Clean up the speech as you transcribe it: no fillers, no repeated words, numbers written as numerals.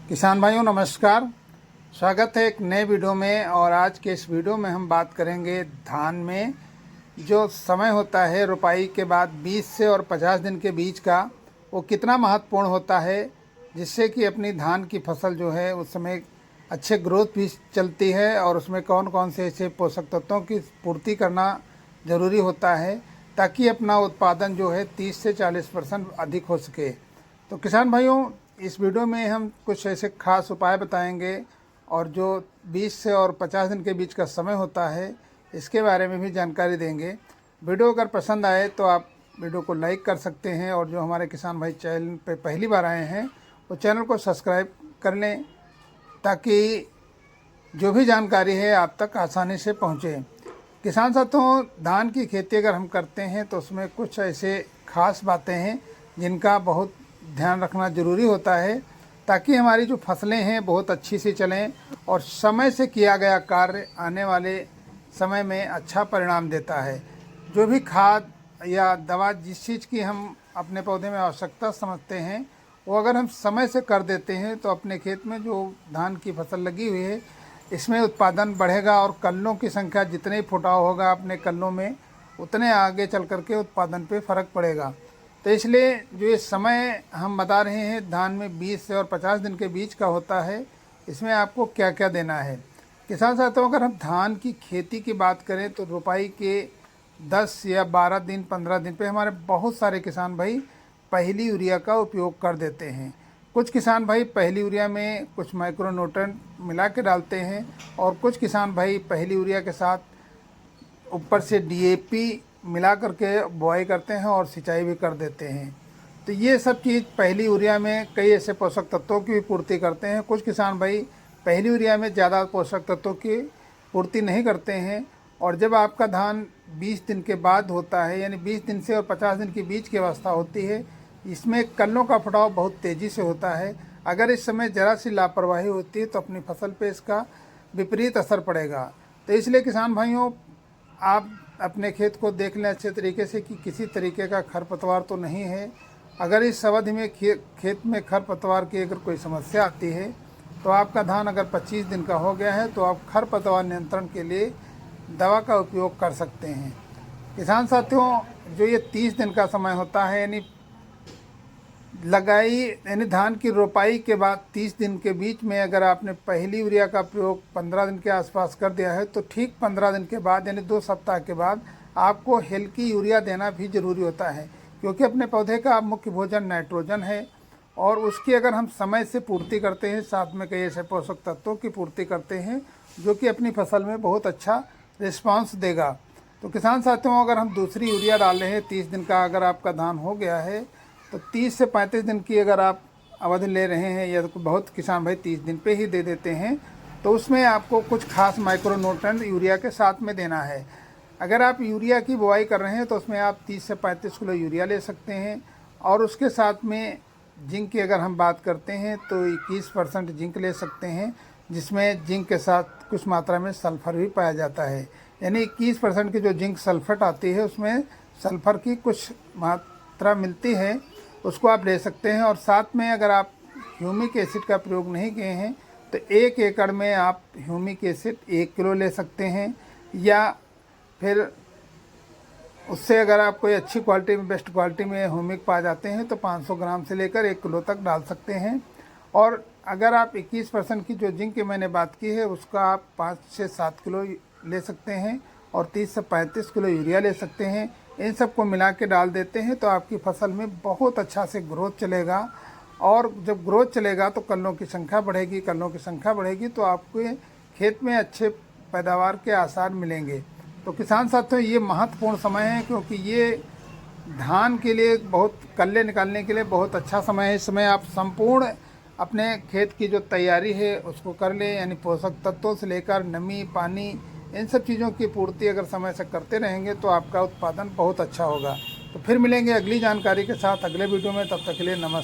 किसान भाइयों नमस्कार। स्वागत है एक नए वीडियो में। और आज के इस वीडियो में हम बात करेंगे धान में जो समय होता है रोपाई के बाद 20 से और 50 दिन के बीच का, वो कितना महत्वपूर्ण होता है, जिससे कि अपनी धान की फसल जो है उस समय अच्छे ग्रोथ भी चलती है और उसमें कौन कौन से ऐसे पोषक तत्वों की पूर्ति करना ज़रूरी होता है ताकि अपना उत्पादन जो है 30 से 40% अधिक हो सके। तो किसान भाइयों, इस वीडियो में हम कुछ ऐसे खास उपाय बताएंगे और जो 20 से और 50 दिन के बीच का समय होता है इसके बारे में भी जानकारी देंगे। वीडियो अगर पसंद आए तो आप वीडियो को लाइक कर सकते हैं और जो हमारे किसान भाई चैनल पे पहली बार आए हैं वो चैनल को सब्सक्राइब कर लें ताकि जो भी जानकारी है आप तक आसानी से पहुँचे। किसान साथियों, धान की खेती अगर हम करते हैं तो उसमें कुछ ऐसे खास बातें हैं जिनका बहुत ध्यान रखना ज़रूरी होता है ताकि हमारी जो फसलें हैं बहुत अच्छी से चलें और समय से किया गया कार्य आने वाले समय में अच्छा परिणाम देता है। जो भी खाद या दवा जिस चीज़ की हम अपने पौधे में आवश्यकता समझते हैं वो अगर हम समय से कर देते हैं तो अपने खेत में जो धान की फसल लगी हुई है इसमें उत्पादन बढ़ेगा और कल्लों की संख्या जितने ही फुटाव होगा अपने कल्लों में उतने आगे चल कर के उत्पादन पे फ़र्क पड़ेगा। तो इसलिए जो ये समय हम बता रहे हैं धान में 20 से और 50 दिन के बीच का होता है, इसमें आपको क्या क्या देना है। किसान साथियों, अगर हम धान की खेती की बात करें तो रोपाई के 10 या 12 दिन 15 दिन पे हमारे बहुत सारे किसान भाई पहली यूरिया का उपयोग कर देते हैं। कुछ किसान भाई पहली यूरिया में कुछ माइक्रो न्यूट्रेंट मिला के डालते हैं और कुछ किसान भाई पहली यूरिया के साथ ऊपर से DAP मिला करके बुआई करते हैं और सिंचाई भी कर देते हैं। तो ये सब चीज़ पहली यूरिया में कई ऐसे पोषक तत्वों की भी पूर्ति करते हैं। कुछ किसान भाई पहली यूरिया में ज़्यादा पोषक तत्वों की पूर्ति नहीं करते हैं और जब आपका धान 20 दिन के बाद होता है यानी 20 दिन से और 50 दिन के बीच की अवस्था होती है, इसमें कल्लों का फुटाव बहुत तेज़ी से होता है। अगर इस समय ज़रा सी लापरवाही होती है तो अपनी फसल पे इसका विपरीत असर पड़ेगा। तो इसलिए किसान भाइयों, आप अपने खेत को देख लें अच्छे तरीके से कि किसी तरीके का खरपतवार तो नहीं है। अगर इस अवधि में खेत में खरपतवार की अगर कोई समस्या आती है तो आपका धान अगर 25 दिन का हो गया है तो आप खरपतवार नियंत्रण के लिए दवा का उपयोग कर सकते हैं। किसान साथियों, जो ये 30 दिन का समय होता है यानी धान की रोपाई के बाद 30 दिन के बीच में अगर आपने पहली यूरिया का प्रयोग 15 दिन के आसपास कर दिया है तो ठीक 15 दिन के बाद यानी 2 सप्ताह के बाद आपको हल्की यूरिया देना भी ज़रूरी होता है, क्योंकि अपने पौधे का मुख्य भोजन नाइट्रोजन है और उसकी अगर हम समय से पूर्ति करते हैं, साथ में कई ऐसे पोषक तत्वों की पूर्ति करते हैं जो कि अपनी फसल में बहुत अच्छा रिस्पॉन्स देगा। तो किसान साथियों, अगर हम दूसरी यूरिया डाल रहे हैं 30 दिन का अगर आपका धान हो गया है तो 30 से 35 दिन की अगर आप अवधि ले रहे हैं या तो बहुत किसान भाई 30 दिन पे ही दे देते हैं तो उसमें आपको कुछ खास माइक्रो न्यूट्रेंट यूरिया के साथ में देना है। अगर आप यूरिया की बुआई कर रहे हैं तो उसमें आप 30 से 35 किलो यूरिया ले सकते हैं और उसके साथ में जिंक की अगर हम बात करते हैं तो 21% जिंक ले सकते हैं, जिसमें जिंक के साथ कुछ मात्रा में सल्फ़र भी पाया जाता है। यानी 21% की जो जिंक सल्फेट आती है उसमें सल्फ़र की कुछ मात्रा मिलती है, उसको आप ले सकते हैं। और साथ में अगर आप ह्यूमिक एसिड का प्रयोग नहीं किए हैं तो 1 एकड़ में आप ह्यूमिक एसिड 1 किलो ले सकते हैं, या फिर उससे अगर आप कोई अच्छी क्वालिटी में बेस्ट क्वालिटी में ह्यूमिक पा जाते हैं तो 500 ग्राम से लेकर 1 किलो तक डाल सकते हैं। और अगर आप 21% की जो जिंक की मैंने बात की है उसका आप 5 से 7 किलो ले सकते हैं और 30 से 35 किलो यूरिया ले सकते हैं। इन सबको मिला के डाल देते हैं तो आपकी फसल में बहुत अच्छा से ग्रोथ चलेगा और जब ग्रोथ चलेगा तो कल्लों की संख्या बढ़ेगी। कल्लों की संख्या बढ़ेगी तो आपके खेत में अच्छे पैदावार के आसार मिलेंगे। तो किसान साथियों, ये महत्वपूर्ण समय है क्योंकि ये धान के लिए बहुत कल्ले निकालने के लिए बहुत अच्छा समय है। इस समय आप संपूर्ण अपने खेत की जो तैयारी है उसको कर लें, यानी पोषक तत्वों से लेकर नमी, पानी, इन सब चीज़ों की पूर्ति अगर समय से करते रहेंगे तो आपका उत्पादन बहुत अच्छा होगा। तो फिर मिलेंगे अगली जानकारी के साथ अगले वीडियो में, तब तक के लिए नमस्कार।